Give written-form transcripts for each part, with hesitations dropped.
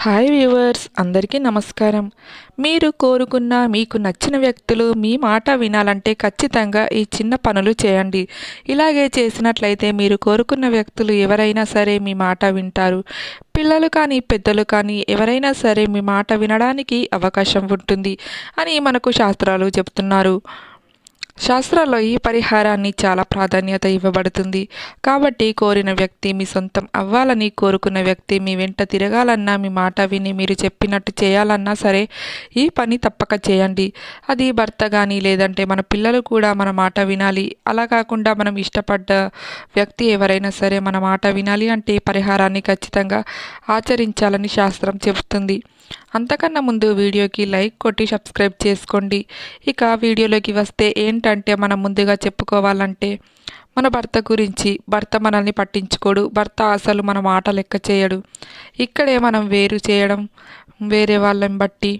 Hi viewers, అందరికీ నమస్కారం. మీరు కోరుకున్న మీకు నచ్చిన వ్యక్తులు మీ మాట వినాలంటే ఖచ్చితంగా ఈ చిన్న పనులు చేయండి. ఇలాగే చేసినట్లయితే మీరు కోరుకున్న వ్యక్తులు ఎవరైనా సరే మీ మాట వింటారు. పిల్లలు కానీ పెద్దలు కానీ ఎవరైనా సరే మీ మాట వినడానికి అవకాశం ఉంటుంది అని మనకు శాస్త్రాలు చెప్తున్నారు. శాస్త్రాల్లో ఈ పరిహారాన్ని చాలా ప్రాధాన్యత ఇవ్వబడుతుంది. కాబట్టి కోరిన వ్యక్తి మీ సొంతం అవ్వాలని, కోరుకున్న వ్యక్తి మీ వెంట తిరగాలన్నా, మీ మాట విని మీరు చెప్పినట్టు చేయాలన్నా సరే ఈ పని తప్పక చేయండి. అది భర్త కానీ లేదంటే మన పిల్లలు కూడా మన మాట వినాలి. అలా కాకుండా మనం ఇష్టపడ్డ వ్యక్తి ఎవరైనా సరే మన మాట వినాలి అంటే ఈ పరిహారాన్ని ఖచ్చితంగా ఆచరించాలని శాస్త్రం చెబుతుంది. అంతకన్నా ముందు వీడియోకి లైక్ కొట్టి సబ్స్క్రైబ్ చేసుకోండి. ఇక వీడియోలోకి వస్తే ఏంటంటే మనం ముందుగా చెప్పుకోవాలంటే మన భర్త గురించి. భర్త మనల్ని పట్టించుకోడు. భర్త అసలు మన మాట లెక్క చేయడు. ఇక్కడే మనం వేరు చేయడం, వేరే వాళ్ళని బట్టి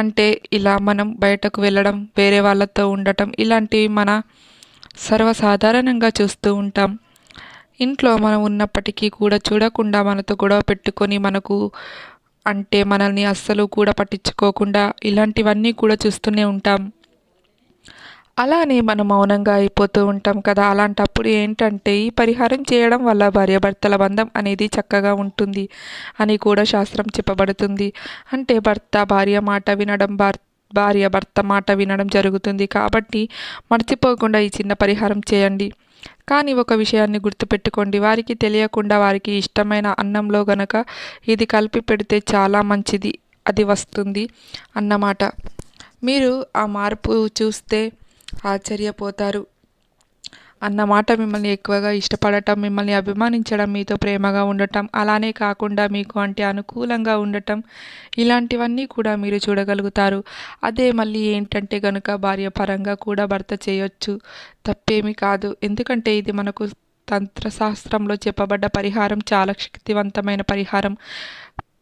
అంటే ఇలా మనం బయటకు వెళ్ళడం, వేరే వాళ్ళతో ఉండటం ఇలాంటివి మన సర్వసాధారణంగా చూస్తూ ఉంటాం. ఇంట్లో మనం ఉన్నప్పటికీ కూడా చూడకుండా మనతో గొడవ పెట్టుకొని మనకు అంటే మనల్ని అస్సలు కూడా పట్టించుకోకుండా ఇలాంటివన్నీ కూడా చూస్తూనే ఉంటాం. అలానే మనం మౌనంగా అయిపోతూ ఉంటాం కదా. అలాంటప్పుడు ఏంటంటే ఈ పరిహారం చేయడం వల్ల భార్యాభర్తల బంధం అనేది చక్కగా ఉంటుంది అని కూడా శాస్త్రం చెప్పబడుతుంది. అంటే భర్త భార్య మాట వినడం, భార్య భర్త మాట వినడం జరుగుతుంది. కాబట్టి మర్చిపోకుండా ఈ చిన్న పరిహారం చేయండి. కానీ ఒక విషయాన్ని గుర్తుపెట్టుకోండి, వారికి తెలియకుండా వారికి ఇష్టమైన అన్నంలో గనక ఇది కలిపి పెడితే చాలా మంచిది అది వస్తుంది అన్నమాట. మీరు ఆ మార్పు చూస్తే ఆశ్చర్యపోతారు అన్నమాట. మిమ్మల్ని ఎక్కువగా ఇష్టపడటం, మిమ్మల్ని అభిమానించడం, మీతో ప్రేమగా ఉండటం, అలానే కాకుండా మీకు అంటే అనుకూలంగా ఉండటం ఇలాంటివన్నీ కూడా మీరు చూడగలుగుతారు. అదే మళ్ళీ ఏంటంటే కనుక భార్య పరంగా కూడా భర్త చేయొచ్చు, తప్పేమీ కాదు. ఎందుకంటే ఇది మనకు తంత్రశాస్త్రంలో చెప్పబడ్డ పరిహారం చాలా శక్తివంతమైన పరిహారం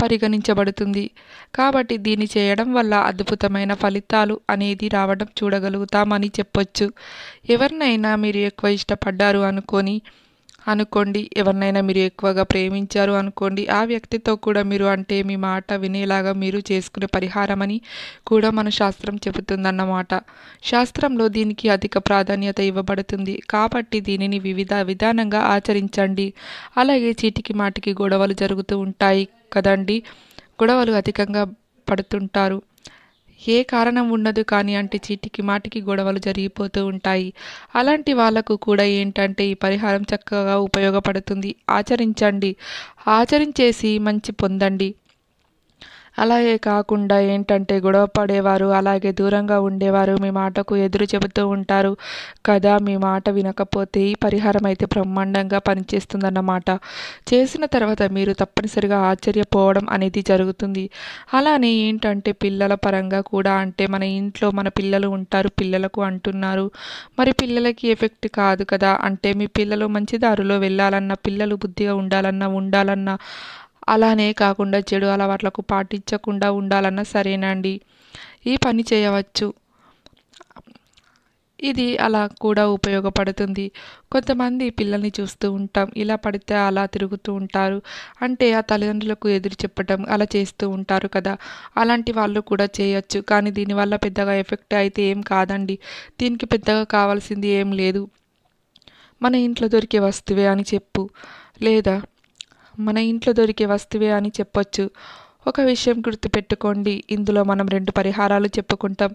పరిగణించబడుతుంది. కాబట్టి దీన్ని చేయడం వల్ల అద్భుతమైన ఫలితాలు అనేది రావడం చూడగలుగుతామని చెప్పొచ్చు. ఎవరినైనా మీరు ఎక్కువ ఇష్టపడ్డారు అనుకోండి, ఎవరినైనా మీరు ఎక్కువగా ప్రేమించారు అనుకోండి, ఆ వ్యక్తితో కూడా మీరు అంటే మీ మాట వినేలాగా మీరు చేసుకునే పరిహారం అని కూడా మన శాస్త్రం చెబుతుందన్నమాట. శాస్త్రంలో దీనికి అధిక ప్రాధాన్యత ఇవ్వబడుతుంది. కాబట్టి దీనిని విధానంగా ఆచరించండి. అలాగే చీటికి మాటికి గొడవలు జరుగుతూ ఉంటాయి కదండి. గొడవలు అధికంగా పడుతుంటారు. ఏ కారణం ఉండదు కానీ అంటే చీటికి మాటికి గొడవలు జరిగిపోతూ ఉంటాయి. అలాంటి వాళ్ళకు కూడా ఏంటంటే ఈ పరిహారం చక్కగా ఉపయోగపడుతుంది. ఆచరించండి. ఆచరించేసి మంచి పొందండి. అలాగే కాకుండా ఏంటంటే గొడవ పడేవారు, అలాగే దూరంగా ఉండేవారు మీ మాటకు ఎదురు చెబుతూ ఉంటారు కదా. మీ మాట వినకపోతే ఈ పరిహారం అయితే బ్రహ్మాండంగా పనిచేస్తుందన్నమాట. చేసిన తర్వాత మీరు తప్పనిసరిగా ఆశ్చర్యపోవడం అనేది జరుగుతుంది. అలానే ఏంటంటే పిల్లల పరంగా కూడా అంటే మన ఇంట్లో మన పిల్లలు ఉంటారు, పిల్లలకు అంటున్నారు. మరి పిల్లలకి ఎఫెక్ట్ కాదు కదా. అంటే మీ పిల్లలు మంచి దారిలో వెళ్ళాలన్నా, పిల్లలు బుద్ధిగా ఉండాలన్నా అలానే కాకుండా చెడు అలవాట్లకు పాటించకుండా ఉండాలన్నా సరేనండి ఈ పని చేయవచ్చు. ఇది అలా కూడా ఉపయోగపడుతుంది. కొంతమంది పిల్లల్ని చూస్తూ ఉంటాం, ఇలా పడితే అలా తిరుగుతూ ఉంటారు. అంటే ఆ తల్లిదండ్రులకు ఎదురు చెప్పటం అలా చేస్తూ ఉంటారు కదా. అలాంటి వాళ్ళు కూడా చేయొచ్చు. కానీ దీనివల్ల పెద్దగా ఎఫెక్ట్ అయితే ఏం కాదండి. దీనికి పెద్దగా కావాల్సింది ఏం లేదు. మన ఇంట్లో దొరికే వస్తువే అని మన ఇంట్లో దొరికే వస్తువే అని చెప్పొచ్చు. ఒక విషయం గుర్తుపెట్టుకోండి, ఇందులో మనం 2 పరిహారాలు చెప్పుకుంటాం.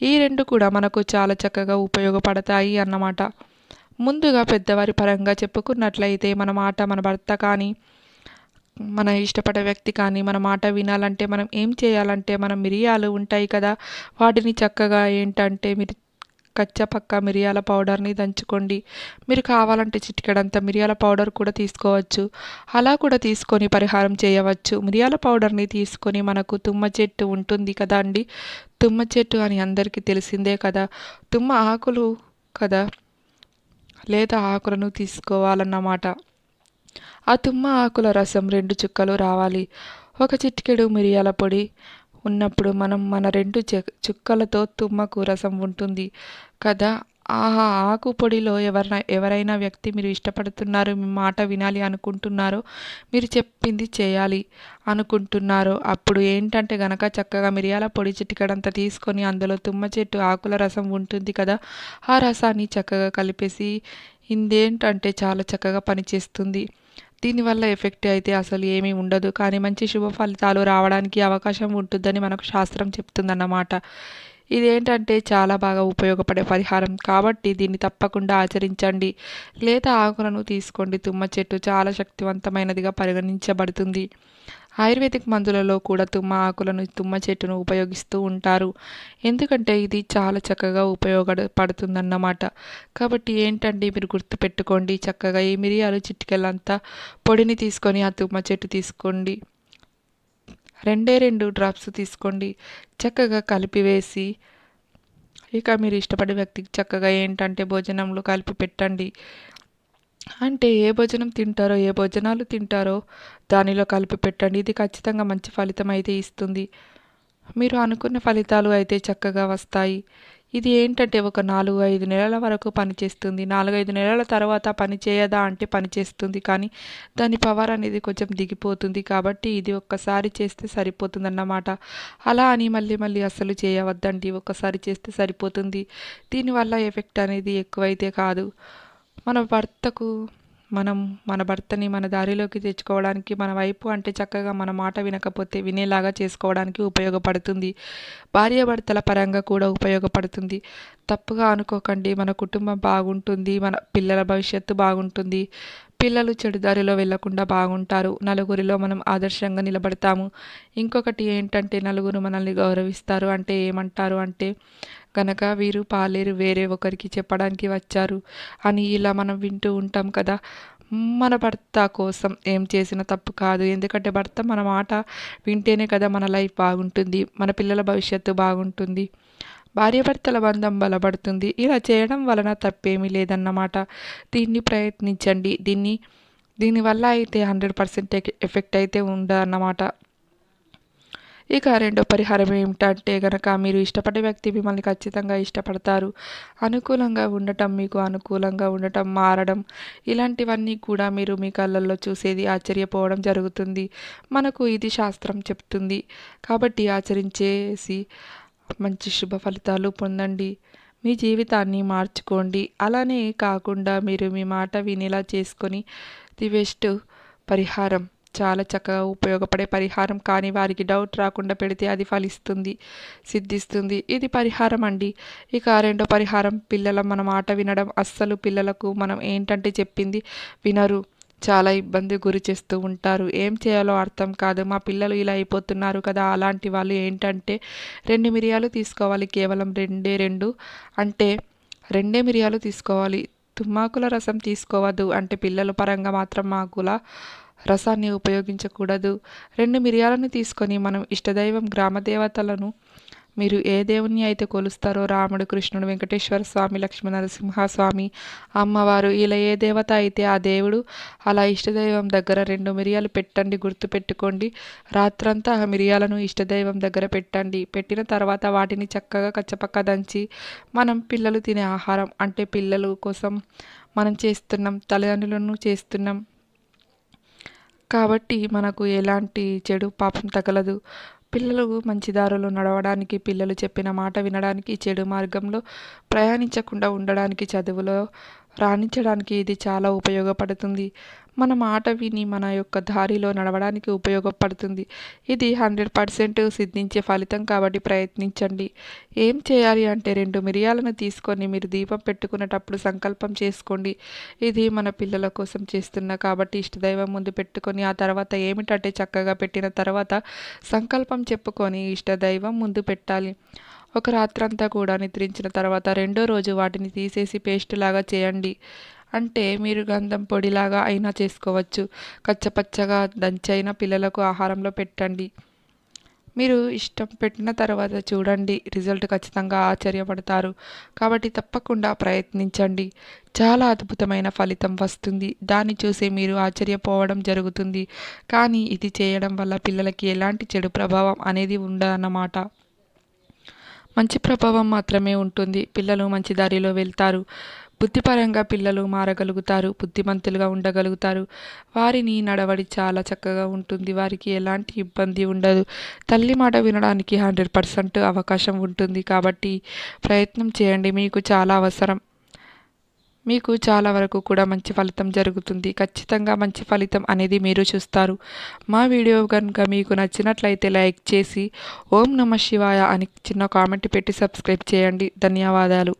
ఈ 2 కూడా మనకు చాలా చక్కగా ఉపయోగపడతాయి అన్నమాట. ముందుగా పెద్దవారి పరంగా చెప్పుకున్నట్లయితే మన మాట మన భర్త కానీ మన ఇష్టపడే వ్యక్తి కానీ మన మాట వినాలంటే మనం ఏం చేయాలంటే మనం మిరియాలు ఉంటాయి కదా, వాటిని చక్కగా ఏంటంటే కచ్చపక్క మిరియాల పౌడర్ని దంచుకోండి. మీరు కావాలంటే చిటికెడంత మిరియాల పౌడర్ కూడా తీసుకోవచ్చు. అలా కూడా తీసుకొని పరిహారం చేయవచ్చు. మిరియాల పౌడర్ని తీసుకొని మనకు తుమ్మ చెట్టు ఉంటుంది కదా అండి. తుమ్మ చెట్టు అని అందరికీ తెలిసిందే కదా. తుమ్మ ఆకులు కదా, లేదా ఆకులను తీసుకోవాలన్నమాట. ఆ తుమ్మ ఆకుల రసం 2 చుక్కలు రావాలి. ఒక చిటికెడు మిరియాల పొడి ఉన్నప్పుడు మనం మన 2 చుక్కలతో తుమ్మకు రసం ఉంటుంది కదా, ఆహా ఆకు పొడిలో ఎవరైనా వ్యక్తి మీరు ఇష్టపడుతున్నారు, మీ మాట వినాలి అనుకుంటున్నారో, మీరు చెప్పింది చేయాలి అనుకుంటున్నారో, అప్పుడు ఏంటంటే గనక చక్కగా మిరియాల పొడి చిటికెడంత తీసుకొని అందులో తుమ్మ చెట్టు ఆకుల రసం ఉంటుంది కదా, ఆ రసాన్ని చక్కగా కలిపేసి ఇదేంటంటే చాలా చక్కగా పనిచేస్తుంది. దీనివల్ల ఎఫెక్ట్ అయితే అసలు ఏమీ ఉండదు. కానీ మంచి శుభ ఫలితాలు రావడానికి అవకాశం ఉంటుందని మనకు శాస్త్రం చెప్తుందన్నమాట. ఇదేంటంటే చాలా బాగా ఉపయోగపడే పరిహారం కాబట్టి దీన్ని తప్పకుండా ఆచరించండి. లేత ఆకులను తీసుకోండి. తుమ్మ చెట్టు చాలా శక్తివంతమైనదిగా పరిగణించబడుతుంది. ఆయుర్వేదిక్ మందులలో కూడా తుమ్మ ఆకులను, తుమ్మ చెట్టును ఉపయోగిస్తూ ఉంటారు. ఎందుకంటే ఇది చాలా చక్కగా ఉపయోగపడుతుందన్నమాట. కాబట్టి ఏంటంటే మీరు గుర్తుపెట్టుకోండి. చక్కగా ఈ మిరియాలు చిటికెళ్ళంతా పొడిని తీసుకొని ఆ తుమ్మ చెట్టు తీసుకోండి. రెండే 2 డ్రాప్స్ తీసుకోండి. చక్కగా కలిపివేసి ఇక మీరు ఇష్టపడే వ్యక్తికి చక్కగా ఏంటంటే భోజనంలో కలిపి పెట్టండి. అంటే ఏ భోజనం తింటారో, ఏ భోజనాలు తింటారో దానిలో కలిపి పెట్టండి. ఇది ఖచ్చితంగా మంచి ఫలితం అయితే ఇస్తుంది. మీరు అనుకున్న ఫలితాలు అయితే చక్కగా వస్తాయి. ఇది ఏంటంటే ఒక 4, 5 నెలల వరకు పనిచేస్తుంది. 4, 5 నెలల తర్వాత పని చేయదా అంటే పనిచేస్తుంది. కానీ దాని పవర్ అనేది కొంచెం దిగిపోతుంది. కాబట్టి ఇది ఒక్కసారి చేస్తే సరిపోతుందన్నమాట. అలా అని మళ్ళీ మళ్ళీ అస్సలు చేయవద్దండి. ఒక్కసారి చేస్తే సరిపోతుంది. దీనివల్ల ఎఫెక్ట్ అనేది ఎక్కువైతే కాదు. మన భర్తకు మనం మన భర్తని మన దారిలోకి తెచ్చుకోవడానికి మన వైపు అంటే చక్కగా మన మాట వినకపోతే వినేలాగా చేసుకోవడానికి ఉపయోగపడుతుంది. భార్యాభర్తల పరంగా కూడా ఉపయోగపడుతుంది. తప్పుగా అనుకోకండి. మన కుటుంబం బాగుంటుంది. మన పిల్లల భవిష్యత్తు బాగుంటుంది. పిల్లలు చెడు దారిలో వెళ్లకుండా బాగుంటారు. నలుగురిలో మనం ఆదర్శంగా నిలబడతాము. ఇంకొకటి ఏంటంటే నలుగురు మనల్ని గౌరవిస్తారు. అంటే ఏమంటారు అంటే గనక వీరు పాలేరు వేరే ఒకరికి చెప్పడానికి వచ్చారు అని ఇలా మనం వింటూ ఉంటాం కదా. మన భర్త కోసం ఏం చేసినా తప్పు కాదు. ఎందుకంటే భర్త మన మాట వింటేనే కదా మన లైఫ్ బాగుంటుంది, మన పిల్లల భవిష్యత్తు బాగుంటుంది, భార్యాభర్తల బంధం బలపడుతుంది. ఇలా చేయడం వలన తప్పేమీ లేదన్నమాట. దీన్ని ప్రయత్నించండి. దీనివల్ల అయితే 100% ఎఫెక్ట్ అయితే ఉండదన్నమాట. ఇక రెండో పరిహారం ఏమిటంటే గనక మీరు ఇష్టపడే వ్యక్తి మిమ్మల్ని ఖచ్చితంగా ఇష్టపడతారు. అనుకూలంగా ఉండటం, మీకు అనుకూలంగా ఉండటం, మారడం ఇలాంటివన్నీ కూడా మీరు మీ కళ్ళల్లో చూసేది ఆశ్చర్యపోవడం జరుగుతుంది. మనకు ఇది శాస్త్రం చెప్తుంది. కాబట్టి ఆచరించేసి మంచి శుభ ఫలితాలు పొందండి. మీ జీవితాన్ని మార్చుకోండి. అలానే కాకుండా మీరు మీ మాట వినేలా చేసుకొని ది బెస్ట్ పరిహారం, చాలా చక్కగా ఉపయోగపడే పరిహారం. కానీ వారికి డౌట్ రాకుండా పెడితే అది ఫలిస్తుంది, సిద్ధిస్తుంది. ఇది పరిహారం అండి. ఇక రెండో పరిహారం మన మాట వినడం. అస్సలు పిల్లలకు మనం ఏంటంటే చెప్పింది వినరు. చాలా ఇబ్బంది గురి చేస్తూ ఉంటారు. ఏం చేయాలో అర్థం కాదు. మా పిల్లలు ఇలా అయిపోతున్నారు కదా. అలాంటి వాళ్ళు ఏంటంటే 2 మిరియాలు తీసుకోవాలి. కేవలం రెండే 2 అంటే 2 మిరియాలు తీసుకోవాలి. తుమ్మాకుల రసం తీసుకోవద్దు. అంటే పిల్లల పరంగా మాత్రం ఆకుల రసాన్ని ఉపయోగించకూడదు. 2 మిరియాలను తీసుకొని మనం ఇష్టదైవం గ్రామదేవతలను మీరు ఏ దేవుణ్ణి అయితే కొలుస్తారో రాముడు, కృష్ణుడు, వెంకటేశ్వర స్వామి, లక్ష్మీ నరసింహస్వామి, అమ్మవారు ఇలా ఏ దేవత అయితే ఆ దేవుడు అలా ఇష్టదైవం దగ్గర 2 మిరియాలు పెట్టండి. గుర్తుపెట్టుకోండి. రాత్రంతా ఆ మిరియాలను ఇష్టదైవం దగ్గర పెట్టండి. పెట్టిన తర్వాత వాటిని చక్కగా కచ్చపక్క దంచి మనం పిల్లలు తినే ఆహారం అంటే పిల్లల కోసం మనం చేస్తున్నాం, తల్లిదండ్రులను చేస్తున్నాం కాబట్టి మనకు ఎలాంటి చెడు పాపం తగలదు. పిల్లలు మంచి దారిలో నడవడానికి, పిల్లలు చెప్పిన మాట వినడానికి, చెడు మార్గంలో ప్రయాణించకుండా ఉండడానికి, చదువులో రాణించడానికి ఇది చాలా ఉపయోగపడుతుంది. మన మాట విని మన యొక్క దారిలో నడవడానికి ఉపయోగపడుతుంది. ఇది 100% సిద్ధించే ఫలితం కాబట్టి ప్రయత్నించండి. ఏం చేయాలి అంటే 2 మిరియాలను తీసుకొని మీరు దీపం పెట్టుకునేటప్పుడు సంకల్పం చేసుకోండి. ఇది మన పిల్లల కోసం చేస్తున్నా కాబట్టి ఇష్టదైవం ముందు పెట్టుకొని ఆ తర్వాత ఏమిటంటే చక్కగా పెట్టిన తర్వాత సంకల్పం చెప్పుకొని ఇష్టదైవం ముందు పెట్టాలి. ఒక రాత్రంతా కూడా నిద్రించిన తర్వాత రెండో రోజు వాటిని తీసేసి పేస్ట్ లాగా చేయండి. అంటే మీరు గంధం పొడిలాగా అయినా చేసుకోవచ్చు. కచ్చపచ్చగా దంచైన పిల్లలకు ఆహారంలో పెట్టండి. మీరు ఇష్టం పెట్టిన తర్వాత చూడండి, రిజల్ట్ ఖచ్చితంగా ఆశ్చర్యపడతారు. కాబట్టి తప్పకుండా ప్రయత్నించండి. చాలా అద్భుతమైన ఫలితం వస్తుంది. దాన్ని చూసి మీరు ఆశ్చర్యపోవడం జరుగుతుంది. కానీ ఇది చేయడం వల్ల పిల్లలకి ఎలాంటి చెడు ప్రభావం అనేది ఉండదన్నమాట. మంచి ప్రభావం మాత్రమే ఉంటుంది. పిల్లలు మంచి దారిలో వెళ్తారు. బుద్ధిపరంగా పిల్లలు మారగలుగుతారు, బుద్ధిమంతులుగా ఉండగలుగుతారు. వారిని నడవడి చాలా చక్కగా ఉంటుంది. వారికి ఎలాంటి ఇబ్బంది ఉండదు. తల్లి మాట వినడానికి 100% అవకాశం ఉంటుంది. కాబట్టి ప్రయత్నం చేయండి. మీకు చాలా అవసరం. మీకు చాలా వరకు కూడా మంచి ఫలితం జరుగుతుంది. ఖచ్చితంగా మంచి ఫలితం అనేది మీరు చూస్తారు. మా వీడియో కనుక మీకు నచ్చినట్లయితే లైక్ చేసి ఓం నమః శివాయ అని చిన్న కామెంట్ పెట్టి సబ్స్క్రైబ్ చేయండి. ధన్యవాదాలు.